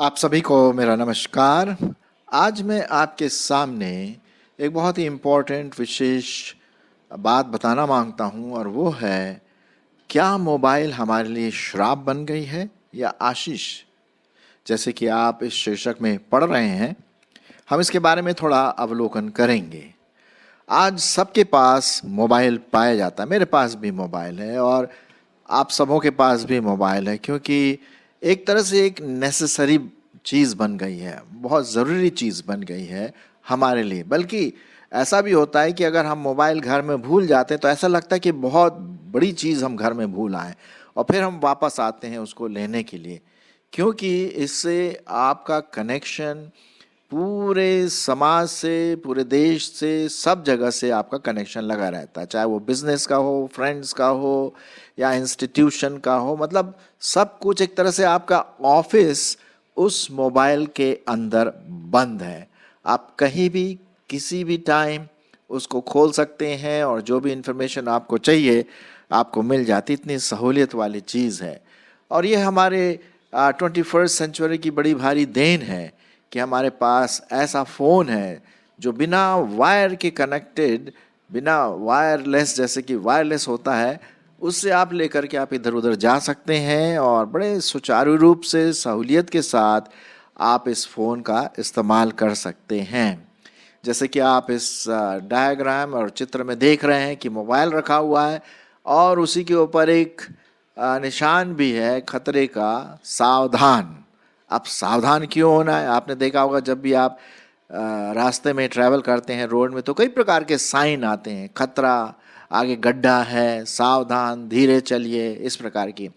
आप सभी को मेरा नमस्कार। आज मैं आपके सामने एक बहुत ही इम्पोर्टेंट विशेष बात बताना मांगता हूँ और वो है, क्या मोबाइल हमारे लिए श्राप बन गई है या आशीष? जैसे कि आप इस शीर्षक में पढ़ रहे हैं, हम इसके बारे में थोड़ा अवलोकन करेंगे। आज सबके पास मोबाइल पाया जाता है, मेरे पास भी मोबाइल है और आप सबों के पास भी मोबाइल है, क्योंकि एक तरह से एक नेसेसरी चीज़ बन गई है, बहुत ज़रूरी चीज़ बन गई है हमारे लिए। बल्कि ऐसा भी होता है कि अगर हम मोबाइल घर में भूल जाते हैं तो ऐसा लगता है कि बहुत बड़ी चीज़ हम घर में भूल आए और फिर हम वापस आते हैं उसको लेने के लिए, क्योंकि इससे आपका कनेक्शन पूरे समाज से, पूरे देश से, सब जगह से आपका कनेक्शन लगा रहता है, चाहे वो बिजनेस का हो, फ्रेंड्स का हो या इंस्टीट्यूशन का हो। मतलब सब कुछ एक तरह से आपका ऑफिस उस मोबाइल के अंदर बंद है। आप कहीं भी किसी भी टाइम उसको खोल सकते हैं और जो भी इंफॉर्मेशन आपको चाहिए आपको मिल जाती। इतनी सहूलियत वाली चीज़ है और ये हमारे 21st सेंचुरी की बड़ी भारी देन है कि हमारे पास ऐसा फ़ोन है जो बिना वायर के कनेक्टेड, बिना वायरलेस, जैसे कि वायरलेस होता है, उससे आप लेकर के आप इधर उधर जा सकते हैं और बड़े सुचारू रूप से, सहूलियत के साथ आप इस फ़ोन का इस्तेमाल कर सकते हैं। जैसे कि आप इस डायग्राम और चित्र में देख रहे हैं कि मोबाइल रखा हुआ है और उसी के ऊपर एक निशान भी है खतरे का, सावधान। अब सावधान क्यों होना है? आपने देखा होगा जब भी आप रास्ते में ट्रैवल करते हैं, रोड में, तो कई प्रकार के साइन आते हैं, खतरा, आगे गड्ढा है, सावधान, धीरे चलिए, इस प्रकार की।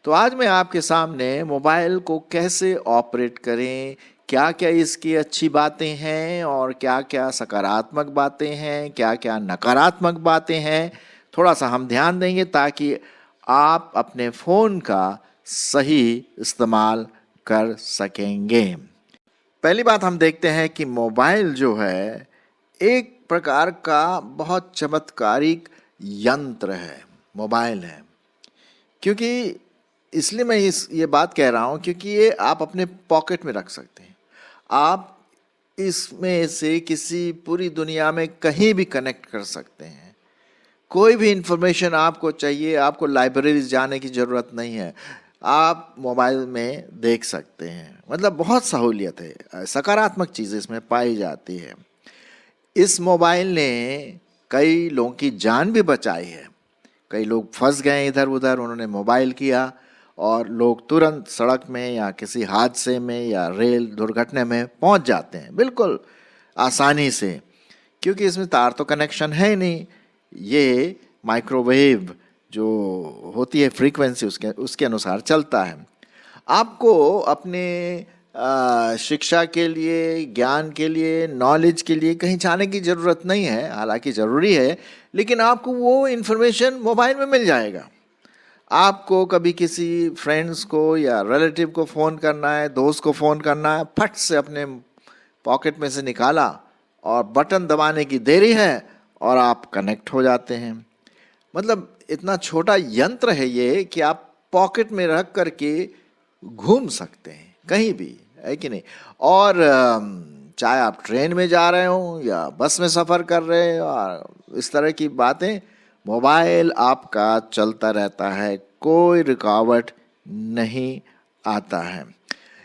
तो आज मैं आपके सामने मोबाइल को कैसे ऑपरेट करें, क्या क्या इसकी अच्छी बातें हैं और क्या क्या सकारात्मक बातें हैं, क्या क्या नकारात्मक बातें हैं, थोड़ा सा हम ध्यान देंगे ताकि आप अपने फ़ोन का सही इस्तेमाल कर सकेंगे। पहली बात हम देखते हैं कि मोबाइल जो है एक प्रकार का बहुत चमत्कारिक यंत्र है, मोबाइल है। क्योंकि इसलिए मैं ये बात कह रहा हूँ क्योंकि ये आप अपने पॉकेट में रख सकते हैं। आप इसमें से किसी पूरी दुनिया में कहीं भी कनेक्ट कर सकते हैं। कोई भी इंफॉर्मेशन आपको चाहिए, आपको लाइब्रेरी जाने की ज़रूरत नहीं है, आप मोबाइल में देख सकते हैं। मतलब बहुत सहूलियत है, सकारात्मक चीज़ें इसमें पाई जाती है। इस मोबाइल ने कई लोगों की जान भी बचाई है। कई लोग फंस गए इधर उधर, उन्होंने मोबाइल किया और लोग तुरंत सड़क में या किसी हादसे में या रेल दुर्घटना में पहुंच जाते हैं बिल्कुल आसानी से, क्योंकि इसमें तार तो कनेक्शन है ही नहीं। ये माइक्रोवेव जो होती है फ्रीक्वेंसी, उसके अनुसार चलता है। आपको अपने शिक्षा के लिए, ज्ञान के लिए, नॉलेज के लिए कहीं जाने की ज़रूरत नहीं है, हालांकि ज़रूरी है, लेकिन आपको वो इन्फॉर्मेशन मोबाइल में मिल जाएगा। आपको कभी किसी फ्रेंड्स को या रिलेटिव को फ़ोन करना है, दोस्त को फ़ोन करना है, फट से अपने पॉकेट में से निकाला और बटन दबाने की देरी है और आप कनेक्ट हो जाते हैं। मतलब इतना छोटा यंत्र है ये कि आप पॉकेट में रख करके घूम सकते हैं कहीं भी, है कि नहीं? और चाहे आप ट्रेन में जा रहे हो या बस में सफ़र कर रहे हो और इस तरह की बातें, मोबाइल आपका चलता रहता है, कोई रुकावट नहीं आता है।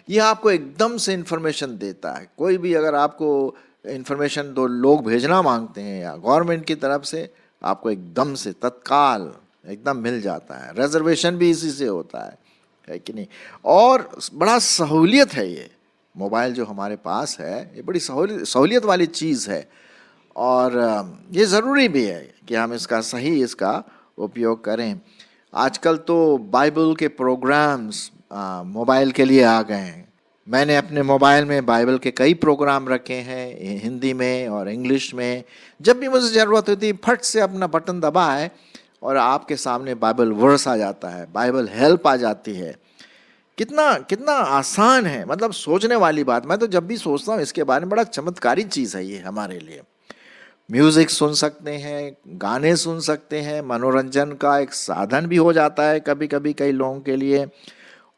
ये आपको एकदम से इन्फॉर्मेशन देता है। कोई भी अगर आपको इन्फॉर्मेशन दो लोग भेजना मांगते हैं या गवर्नमेंट की तरफ से, आपको एकदम से तत्काल एकदम मिल जाता है। रिजर्वेशन भी इसी से होता है कि नहीं? और बड़ा सहूलियत है ये मोबाइल जो हमारे पास है, ये बड़ी सहूलियत वाली चीज़ है और ये ज़रूरी भी है कि हम इसका उपयोग करें। आजकल तो बाइबल के प्रोग्राम्स मोबाइल के लिए आ गए हैं। मैंने अपने मोबाइल में बाइबल के कई प्रोग्राम रखे हैं, हिंदी में और इंग्लिश में। जब भी मुझे ज़रूरत होती है, फट से अपना बटन दबाए और आपके सामने बाइबल वर्स आ जाता है, बाइबल हेल्प आ जाती है। कितना कितना आसान है, मतलब सोचने वाली बात। मैं तो जब भी सोचता हूँ इसके बारे में, बड़ा चमत्कारी चीज़ है ये हमारे लिए। म्यूज़िक सुन सकते हैं, गाने सुन सकते हैं, मनोरंजन का एक साधन भी हो जाता है कभी कभी कई लोगों के लिए।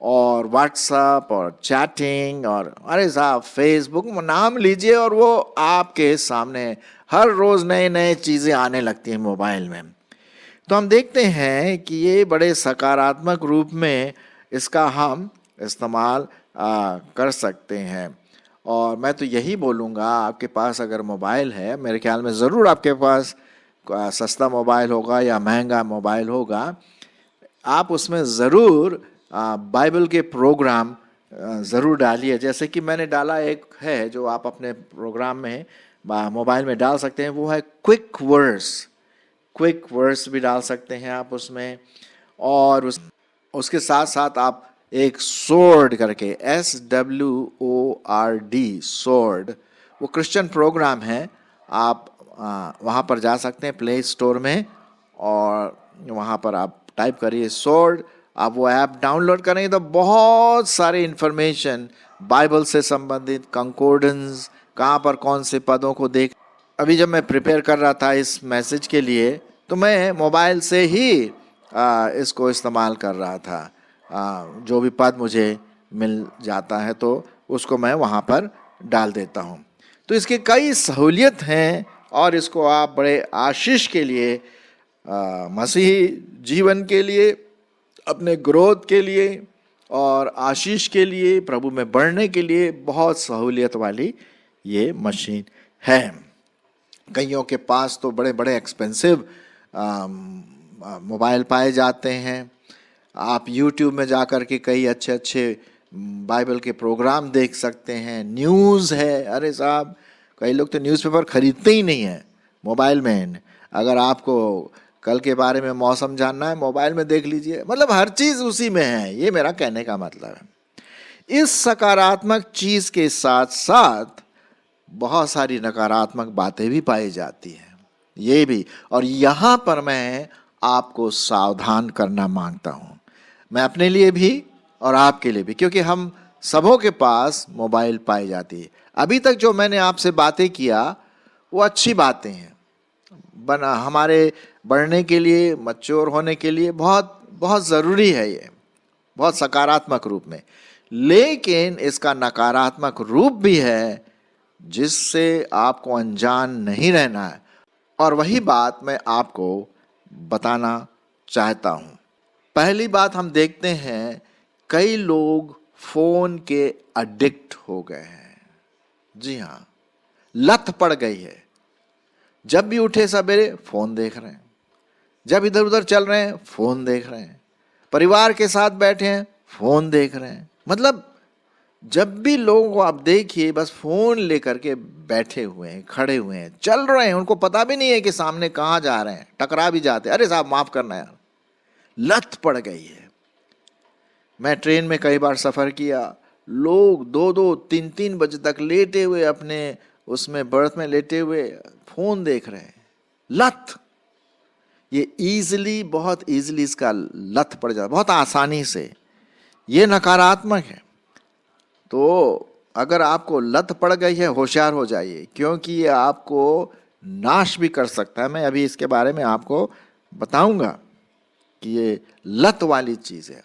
और व्हाट्सअप और चैटिंग और अरे साहब फेसबुक नाम लीजिए और वो आपके सामने हर रोज़ नए नए चीज़ें आने लगती हैं मोबाइल में। तो हम देखते हैं कि ये बड़े सकारात्मक रूप में इसका हम इस्तेमाल कर सकते हैं। और मैं तो यही बोलूँगा, आपके पास अगर मोबाइल है, मेरे ख्याल में ज़रूर आपके पास सस्ता मोबाइल होगा या महंगा मोबाइल होगा, आप उसमें ज़रूर बाइबल के प्रोग्राम ज़रूर डालिए। जैसे कि मैंने डाला एक है जो आप अपने प्रोग्राम में मोबाइल में डाल सकते हैं, वो है क्विक वर्स। क्विक वर्स भी डाल सकते हैं आप उसमें। और उसके साथ साथ आप एक सोर्ड करके SWORD सोर्ड, वो क्रिश्चियन प्रोग्राम है। आप वहाँ पर जा सकते हैं प्ले स्टोर में और वहाँ पर आप टाइप करिए सोर्ड। आप वो ऐप डाउनलोड करेंगे तो बहुत सारे इन्फॉर्मेशन बाइबल से संबंधित, कंकोर्डेंस, कहाँ पर कौन से पदों को देख। अभी जब मैं प्रिपेयर कर रहा था इस मैसेज के लिए तो मैं मोबाइल से ही इसको इस्तेमाल कर रहा था। जो भी पद मुझे मिल जाता है तो उसको मैं वहाँ पर डाल देता हूँ। तो इसके कई सहूलियत हैं और इसको आप बड़े आशीष के लिए, मसीही जीवन के लिए, अपने ग्रोथ के लिए और आशीष के लिए, प्रभु में बढ़ने के लिए बहुत सहूलियत वाली ये मशीन है। कईयों के पास तो बड़े बड़े एक्सपेंसिव मोबाइल पाए जाते हैं। आप YouTube में जा कर के कई अच्छे अच्छे बाइबल के प्रोग्राम देख सकते हैं। न्यूज़ है, अरे साहब कई लोग तो न्यूज़पेपर खरीदते ही नहीं है मोबाइल में। अगर आपको कल के बारे में मौसम जानना है, मोबाइल में देख लीजिए। मतलब हर चीज़ उसी में है, ये मेरा कहने का मतलब है। इस सकारात्मक चीज़ के साथ साथ बहुत सारी नकारात्मक बातें भी पाई जाती हैं, ये भी। और यहाँ पर मैं आपको सावधान करना मांगता हूँ, मैं अपने लिए भी और आपके लिए भी, क्योंकि हम सबों के पास मोबाइल पाई जाती है। अभी तक जो मैंने आपसे बातें किया वो अच्छी बातें हैं, बना हमारे बढ़ने के लिए, मैच्योर होने के लिए बहुत बहुत ज़रूरी है ये, बहुत सकारात्मक रूप में। लेकिन इसका नकारात्मक रूप भी है जिससे आपको अनजान नहीं रहना है। और वही बात मैं आपको बताना चाहता हूँ। पहली बात हम देखते हैं, कई लोग फोन के एडिक्ट हो गए हैं। जी हाँ, लत पड़ गई है। जब भी उठे सवेरे फोन देख रहे हैं, जब इधर उधर चल रहे हैं फोन देख रहे हैं, परिवार के साथ बैठे हैं फोन देख रहे हैं। मतलब जब भी लोगों को आप देखिए बस फोन लेकर के बैठे हुए हैं, खड़े हुए हैं, चल रहे हैं। उनको पता भी नहीं है कि सामने कहाँ जा रहे हैं, टकरा भी जाते, अरे साहब माफ करना यार। लत पड़ गई है। मैं ट्रेन में कई बार सफर किया, लोग 2-2, 3-3 बजे तक लेटे हुए अपने उसमें बर्थ में लेटे हुए फोन देख रहे हैं। लत, ये इजीली, बहुत इजीली इसका लत पड़ जाता, बहुत आसानी से। ये नकारात्मक है। तो अगर आपको लत पड़ गई है, होशियार हो जाइए, क्योंकि ये आपको नाश भी कर सकता है। मैं अभी इसके बारे में आपको बताऊंगा कि ये लत वाली चीज़ है।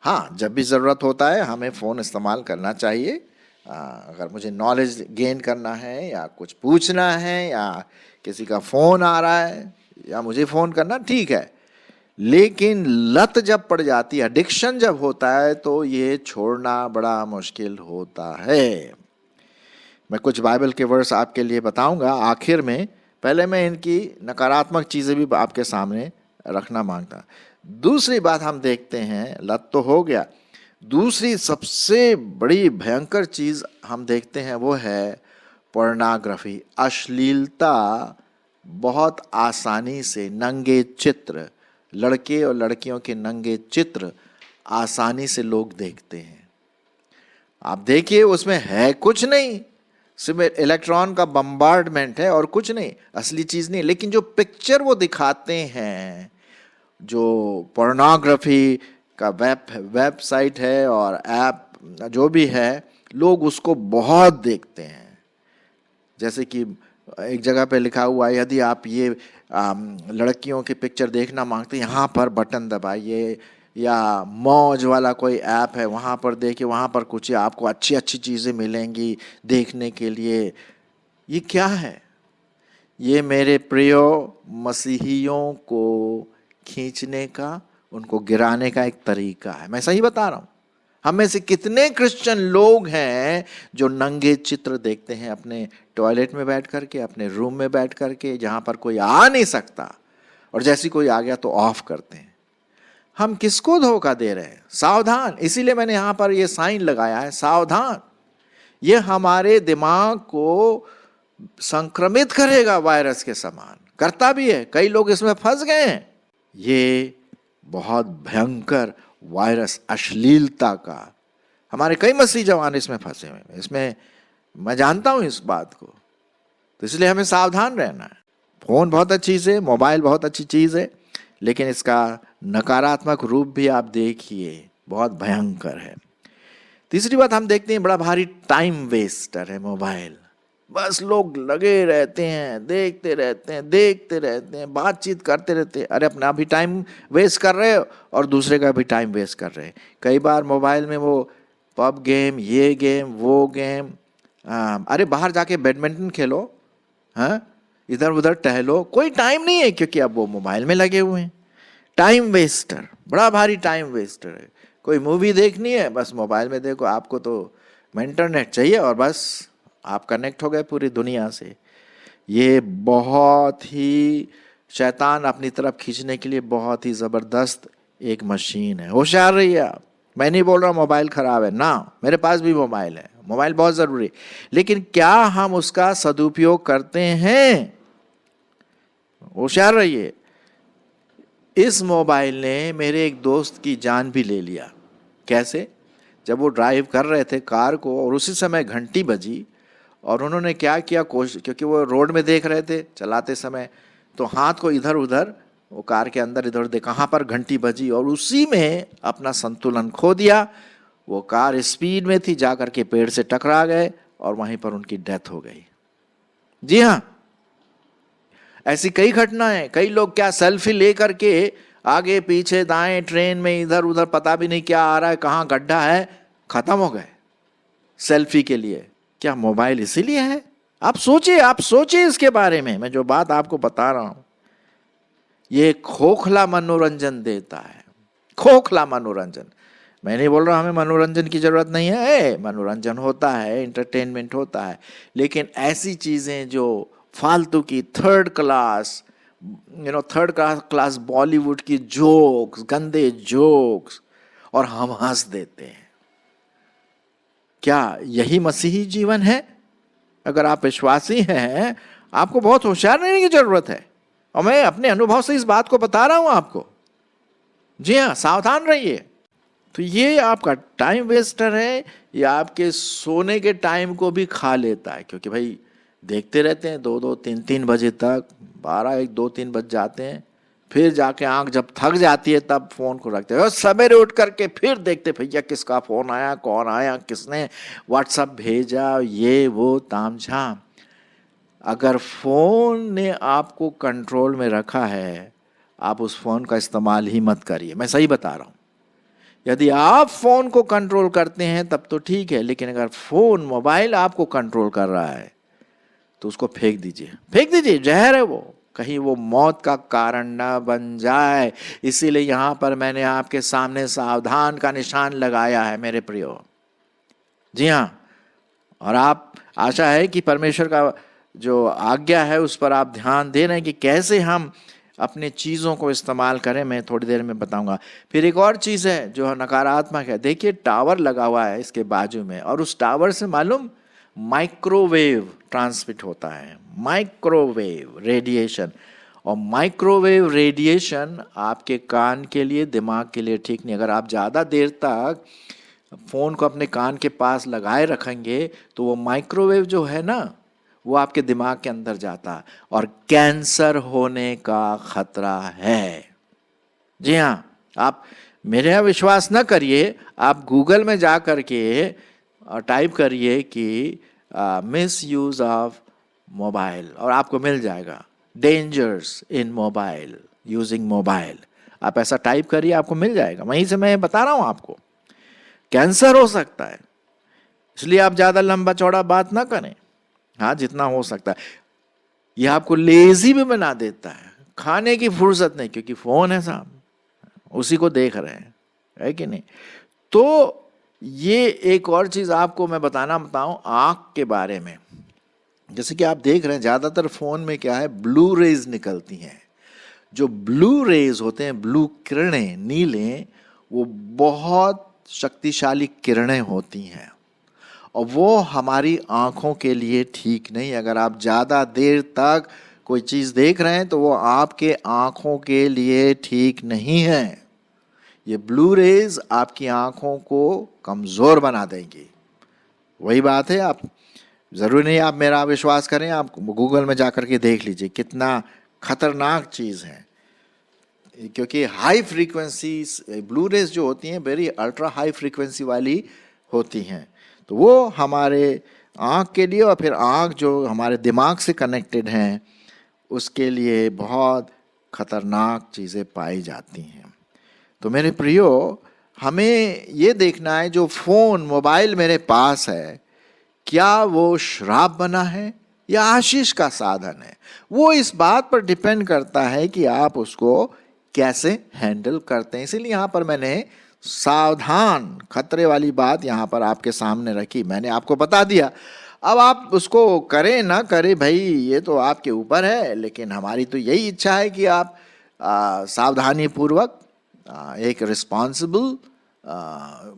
हाँ, जब भी ज़रूरत होता है हमें फ़ोन इस्तेमाल करना चाहिए। अगर मुझे नॉलेज गेन करना है या कुछ पूछना है या किसी का फ़ोन आ रहा है या मुझे फ़ोन करना, ठीक है। लेकिन लत जब पड़ जाती है, एडिक्शन जब होता है, तो ये छोड़ना बड़ा मुश्किल होता है। मैं कुछ बाइबल के वर्स आपके लिए बताऊंगा आखिर में। पहले मैं इनकी नकारात्मक चीज़ें भी आपके सामने रखना मांगता। दूसरी बात हम देखते हैं, लत तो हो गया, दूसरी सबसे बड़ी भयंकर चीज़ हम देखते हैं वो है पोर्नोग्राफी, अश्लीलता। बहुत आसानी से नंगे चित्र, लड़के और लड़कियों के नंगे चित्र आसानी से लोग देखते हैं। आप देखिए, उसमें है कुछ नहीं, सिर्फ इलेक्ट्रॉन का बम्बार्डमेंट है और कुछ नहीं, असली चीज़ नहीं। लेकिन जो पिक्चर वो दिखाते हैं, जो पोर्नोग्राफी का वेबसाइट है और ऐप जो भी है, लोग उसको बहुत देखते हैं। जैसे कि एक जगह पे लिखा हुआ है यदि आप ये लड़कियों की पिक्चर देखना मांगते हैं यहाँ पर बटन दबाइए, या मौज वाला कोई ऐप है वहाँ पर देखिए, वहाँ पर कुछ आपको अच्छी अच्छी चीज़ें मिलेंगी देखने के लिए। ये क्या है? ये मेरे प्रियो मसीहियों को खींचने का, उनको गिराने का एक तरीका है। मैं सही बता रहा हूँ। हम में से कितने क्रिश्चियन लोग हैं जो नंगे चित्र देखते हैं अपने टॉयलेट में बैठ करके, अपने रूम में बैठ करके, जहाँ पर कोई आ नहीं सकता, और जैसे कोई आ गया तो ऑफ करते हैं। हम किसको धोखा दे रहे हैं? सावधान। इसीलिए मैंने यहाँ पर ये साइन लगाया है, सावधान। ये हमारे दिमाग को संक्रमित करेगा वायरस के समान, करता भी है। कई लोग इसमें फंस गए हैं। ये बहुत भयंकर वायरस अश्लीलता का, हमारे कई मसीह जवान इसमें फंसे हुए हैं। इसमें मैं जानता हूं इस बात को, तो इसलिए हमें सावधान रहना है। फोन बहुत अच्छी चीज है, मोबाइल बहुत अच्छी चीज है, लेकिन इसका नकारात्मक रूप भी आप देखिए, बहुत भयंकर है। तीसरी बात हम देखते हैं, बड़ा भारी टाइम वेस्टर है मोबाइल। बस लोग लगे रहते हैं, देखते रहते हैं, बातचीत करते रहते हैं। अरे अपना भी टाइम वेस्ट कर रहे हो और दूसरे का भी टाइम वेस्ट कर रहे हैं। कई बार मोबाइल में वो पब गेम, ये गेम, वो गेम, अरे बाहर जाके बैडमिंटन खेलो, हाँ, इधर उधर टहलो, कोई टाइम नहीं है, क्योंकि अब वो मोबाइल में लगे हुए हैं। टाइम वेस्टर, बड़ा भारी टाइम वेस्टर है। कोई मूवी देखनी है, बस मोबाइल में देखो। आपको तो इंटरनेट चाहिए और बस आप कनेक्ट हो गए पूरी दुनिया से। ये बहुत ही शैतान अपनी तरफ खींचने के लिए बहुत ही ज़बरदस्त एक मशीन है। होशियार रहिए आप। मैं नहीं बोल रहा मोबाइल खराब है ना, मेरे पास भी मोबाइल है, मोबाइल बहुत ज़रूरी है, लेकिन क्या हम उसका सदुपयोग करते हैं? होशियार रहिए। इस मोबाइल ने मेरे एक दोस्त की जान भी ले लिया। कैसे? जब वो ड्राइव कर रहे थे कार को और उसी समय घंटी बजी, और उन्होंने क्या किया, कोशिश, क्योंकि वो रोड में देख रहे थे चलाते समय, तो हाथ को इधर उधर, वो कार के अंदर इधर उधर, कहाँ पर घंटी बजी, और उसी में अपना संतुलन खो दिया। वो कार स्पीड में थी, जा करके पेड़ से टकरा गए और वहीं पर उनकी डेथ हो गई। जी हाँ, ऐसी कई घटनाएं। कई लोग क्या सेल्फी ले करके आगे पीछे दाएं ट्रेन में इधर उधर, पता भी नहीं क्या आ रहा है, कहाँ गड्ढा है, खत्म हो गए सेल्फी के लिए। क्या मोबाइल इसीलिए है? आप सोचिए इसके बारे में। मैं जो बात आपको बता रहा हूं, ये खोखला मनोरंजन देता है, खोखला मनोरंजन। मैं नहीं बोल रहा हमें मनोरंजन की जरूरत नहीं है, मनोरंजन होता है, एंटरटेनमेंट होता है, लेकिन ऐसी चीजें जो फालतू की थर्ड क्लास बॉलीवुड की जोक्स, गंदे जोक्स, और हम हंस देते हैं। क्या यही मसीही जीवन है? अगर आप विश्वासी हैं, आपको बहुत होशियार रहने की जरूरत है, और मैं अपने अनुभव से इस बात को बता रहा हूं आपको। जी हाँ, सावधान रहिए। तो ये आपका टाइम वेस्टर है, ये आपके सोने के टाइम को भी खा लेता है, क्योंकि भाई देखते रहते हैं 2-2, 3-3 बजे तक, 12, 1, 2, 3 बज जाते हैं। फिर जाके आंख जब थक जाती है तब फोन को रखते हैं, और सवेरे उठ करके फिर देखते भैया किसका फोन आया, कौन आया, किसने व्हाट्सएप भेजा, ये वो तामझाम। अगर फोन ने आपको कंट्रोल में रखा है, आप उस फोन का इस्तेमाल ही मत करिए। मैं सही बता रहा हूं। यदि आप फोन को कंट्रोल करते हैं तब तो ठीक है, लेकिन अगर फोन, मोबाइल आपको कंट्रोल कर रहा है तो उसको फेंक दीजिए, जहर है वो, कहीं वो मौत का कारण ना बन जाए। इसीलिए यहां पर मैंने आपके सामने सावधान का निशान लगाया है मेरे प्रियो। जी हाँ, और आप, आशा है कि परमेश्वर का जो आज्ञा है उस पर आप ध्यान दे रहे हैं कि कैसे हम अपने चीज़ों को इस्तेमाल करें। मैं थोड़ी देर में बताऊंगा। फिर एक और चीज़ है जो नकारात्मक है। देखिए, टावर लगा हुआ है इसके बाजू में, और उस टावर से मालूम माइक्रोवेव ट्रांसमिट होता है, माइक्रोवेव रेडिएशन। और माइक्रोवेव रेडिएशन आपके कान के लिए, दिमाग के लिए ठीक नहीं। अगर आप ज़्यादा देर तक फ़ोन को अपने कान के पास लगाए रखेंगे तो वो माइक्रोवेव जो है ना, वो आपके दिमाग के अंदर जाता और कैंसर होने का खतरा है। जी हाँ, आप मेरे यहाँ विश्वास न करिए, आप गूगल में जा करके टाइप करिए कि मिस यूज़ ऑफ मोबाइल, और आपको मिल जाएगा डेंजर्स इन मोबाइल, यूजिंग मोबाइल। आप ऐसा टाइप करिए, आपको मिल जाएगा। वहीं से मैं बता रहा हूं आपको, कैंसर हो सकता है, इसलिए आप ज्यादा लंबा चौड़ा बात ना करें। हाँ, जितना हो सकता है। यह आपको लेजी भी बना देता है, खाने की फुर्सत नहीं, क्योंकि फोन है साहब, उसी को देख रहे हैं, है कि नहीं। तो ये एक और चीज आपको मैं बताऊं आंख के बारे में। जैसे कि आप देख रहे हैं ज्यादातर फोन में क्या है, ब्लू रेज निकलती हैं। जो ब्लू रेज होते हैं, ब्लू किरणें, नीले, वो बहुत शक्तिशाली किरणें होती हैं, और वो हमारी आंखों के लिए ठीक नहीं। अगर आप ज़्यादा देर तक कोई चीज़ देख रहे हैं तो वो आपके आंखों के लिए ठीक नहीं है। ये ब्लू रेज आपकी आंखों को कमज़ोर बना देंगी। वही बात है, आप ज़रूरी नहीं आप मेरा विश्वास करें, आप गूगल में जाकर के देख लीजिए कितना खतरनाक चीज़ है। क्योंकि हाई फ्रीक्वेंसी ब्लू रेज जो होती हैं, वेरी अल्ट्रा हाई फ्रीक्वेंसी वाली होती हैं, तो वो हमारे आँख के लिए, और फिर आँख जो हमारे दिमाग से कनेक्टेड हैं, उसके लिए बहुत खतरनाक चीज़ें पाई जाती हैं। तो मेरे प्रियो, हमें ये देखना है जो फ़ोन मोबाइल मेरे पास है, क्या वो श्राप बना है या आशीष का साधन है। वो इस बात पर डिपेंड करता है कि आप उसको कैसे हैंडल करते हैं। इसीलिए यहाँ पर मैंने सावधान, खतरे वाली बात यहाँ पर आपके सामने रखी, मैंने आपको बता दिया। अब आप उसको करें ना करें भाई, ये तो आपके ऊपर है, लेकिन हमारी तो यही इच्छा है कि आप सावधानी पूर्वक एक रिस्पॉन्सिबल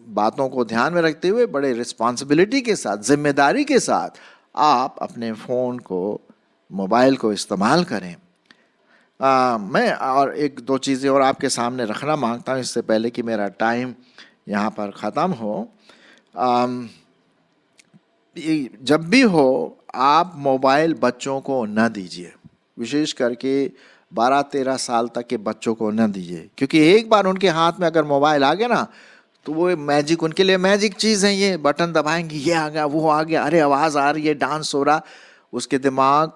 बातों को ध्यान में रखते हुए, बड़े रिस्पॉन्सिबिलिटी के साथ, जिम्मेदारी के साथ आप अपने फ़ोन को, मोबाइल को इस्तेमाल करें। मैं और एक दो चीज़ें और आपके सामने रखना मांगता हूँ इससे पहले कि मेरा टाइम यहाँ पर ख़त्म हो। जब भी हो आप मोबाइल बच्चों को न दीजिए, विशेष करके 12-13 साल तक के बच्चों को न दीजिए, क्योंकि एक बार उनके हाथ में अगर मोबाइल आ गया ना, तो वो मैजिक, उनके लिए मैजिक चीज़ है। ये बटन दबाएंगे, ये आ गया, वो आ गया, अरे आवाज़ आ रही है, डांस हो रहा, उसके दिमाग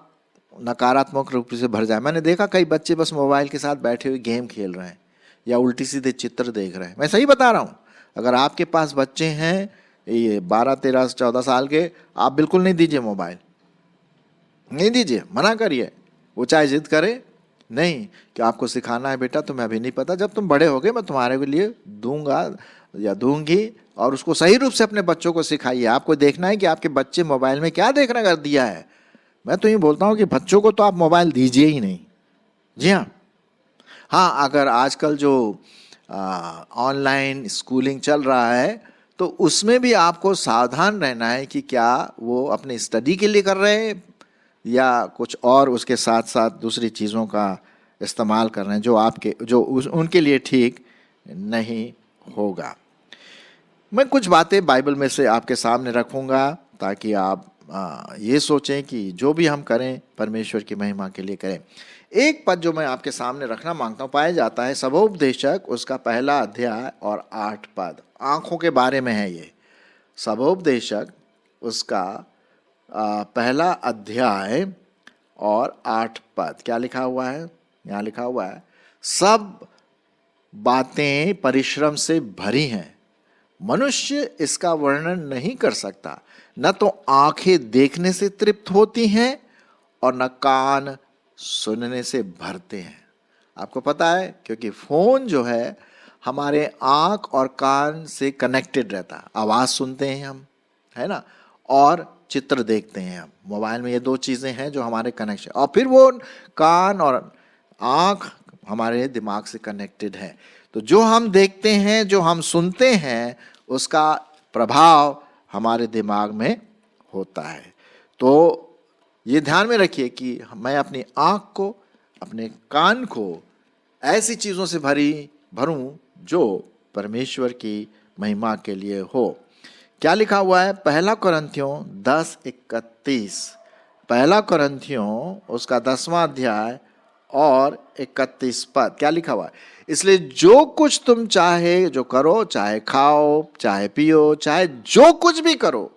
नकारात्मक रूप से भर जाए। मैंने देखा कई बच्चे बस मोबाइल के साथ बैठे हुए गेम खेल रहे हैं या उल्टी सीधे चित्र देख रहे हैं। मैं सही बता रहा हूँ, अगर आपके पास बच्चे हैं ये 12-13-14 साल के, आप बिल्कुल नहीं दीजिए मोबाइल, नहीं दीजिए, मना करिए। वो चाहे जिद करे, नहीं कि आपको सिखाना है बेटा, तुम्हें अभी नहीं पता, जब तुम बड़े हो गए मैं तुम्हारे लिए दूंगा या दूंगी, और उसको सही रूप से अपने बच्चों को सिखाइए। आपको देखना है कि आपके बच्चे मोबाइल में क्या देखना कर दिया है। मैं तो ये बोलता हूँ कि बच्चों को तो आप मोबाइल दीजिए ही नहीं। जी हाँ, हाँ, अगर आजकल जो ऑनलाइन स्कूलिंग चल रहा है, तो उसमें भी आपको सावधान रहना है कि क्या वो अपने स्टडी के लिए कर रहे हैं या कुछ और उसके साथ साथ दूसरी चीज़ों का इस्तेमाल कर रहे हैं जो आपके उनके लिए ठीक नहीं होगा। मैं कुछ बातें बाइबल में से आपके सामने रखूंगा ताकि आप ये सोचें कि जो भी हम करें परमेश्वर की महिमा के लिए करें। एक पद जो मैं आपके सामने रखना मांगता हूँ पाया जाता है सबोपदेशक, उसका 1 अध्याय और 8 पद, आँखों के बारे में है ये। सबोपदेशक उसका 1 अध्याय और 8 पद, क्या लिखा हुआ है? यहाँ लिखा हुआ है, सब बातें परिश्रम से भरी हैं, मनुष्य इसका वर्णन नहीं कर सकता। न तो आंखें देखने से तृप्त होती हैं और न कान सुनने से भरते हैं। आपको पता है, क्योंकि फोन जो है हमारे आंख और कान से कनेक्टेड रहता है। आवाज सुनते हैं हम, है ना, और चित्र देखते हैं हम। मोबाइल में ये दो चीजें हैं जो हमारे कनेक्शन, और फिर वो कान और आंख हमारे दिमाग से कनेक्टेड है। तो जो हम देखते हैं, जो हम सुनते हैं, उसका प्रभाव हमारे दिमाग में होता है। तो ये ध्यान में रखिए कि मैं अपनी आंख को, अपने कान को ऐसी चीज़ों से भरूं जो परमेश्वर की महिमा के लिए हो। क्या लिखा हुआ है? 1 कोरिन्थियों 10:31, 1 कोरिन्थियों उसका 10वां अध्याय और 31 पद, क्या लिखा हुआ है? इसलिए जो कुछ तुम चाहे जो करो, चाहे खाओ, चाहे पियो, चाहे जो कुछ भी करो,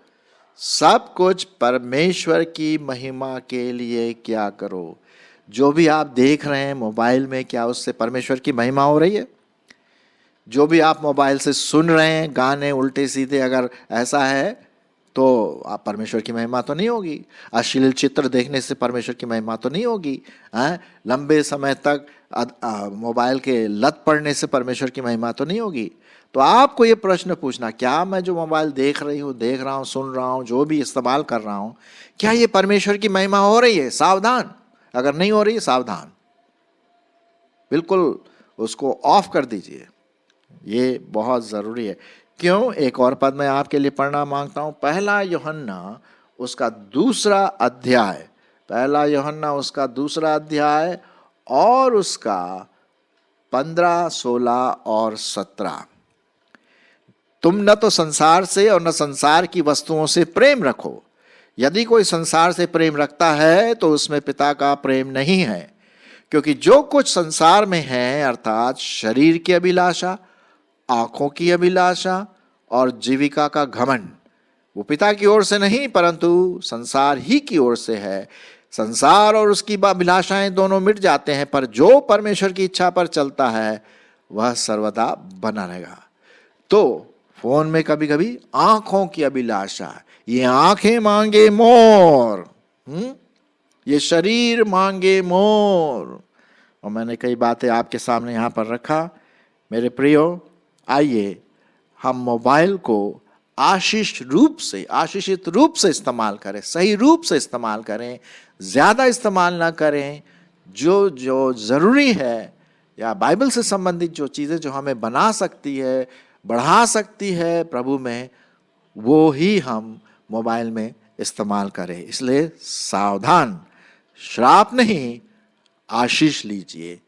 सब कुछ परमेश्वर की महिमा के लिए क्या करो। जो भी आप देख रहे हैं मोबाइल में, क्या उससे परमेश्वर की महिमा हो रही है? जो भी आप मोबाइल से सुन रहे हैं गाने उल्टे सीधे, अगर ऐसा है तो आप परमेश्वर की महिमा तो नहीं होगी। अश्लील चित्र देखने से परमेश्वर की महिमा तो नहीं होगी। लंबे समय तक मोबाइल के लत पड़ने से परमेश्वर की महिमा तो नहीं होगी। तो आपको ये प्रश्न पूछना, क्या मैं जो मोबाइल देख रहा हूँ, सुन रहा हूँ, जो भी इस्तेमाल कर रहा हूँ, क्या ये परमेश्वर की महिमा हो रही है? सावधान। अगर नहीं हो रही है, सावधान, बिल्कुल उसको ऑफ कर दीजिए। ये बहुत ज़रूरी है। क्यों? एक और पद मैं आपके लिए पढ़ना मांगता हूँ। पहला यूहन्ना उसका दूसरा अध्याय, पहला यूहन्ना उसका दूसरा अध्याय और उसका 15, 16 और 17। तुम न तो संसार से और न संसार की वस्तुओं से प्रेम रखो। यदि कोई संसार से प्रेम रखता है तो उसमें पिता का प्रेम नहीं है। क्योंकि जो कुछ संसार में है, अर्थात शरीर की अभिलाषा, आंखों की अभिलाषा और जीविका का घमंड, वो पिता की ओर से नहीं परंतु संसार ही की ओर से है। संसार और उसकी अभिलाषाएं दोनों मिट जाते हैं, पर जो परमेश्वर की इच्छा पर चलता है वह सर्वदा बना रहेगा। तो फोन में कभी कभी आंखों की अभिलाषा, ये आंखें मांगे मोर, ये शरीर मांगे मोर। और मैंने कई बातें आपके सामने यहाँ पर रखा। मेरे प्रियो, आइए हम मोबाइल को आशीषित रूप से इस्तेमाल करें, सही रूप से इस्तेमाल करें, ज़्यादा इस्तेमाल ना करें। जो जो ज़रूरी है या बाइबल से संबंधित जो चीज़ें जो हमें बना सकती है, बढ़ा सकती है प्रभु में, वो ही हम मोबाइल में इस्तेमाल करें। इसलिए सावधान, श्राप नहीं, आशीष लीजिए।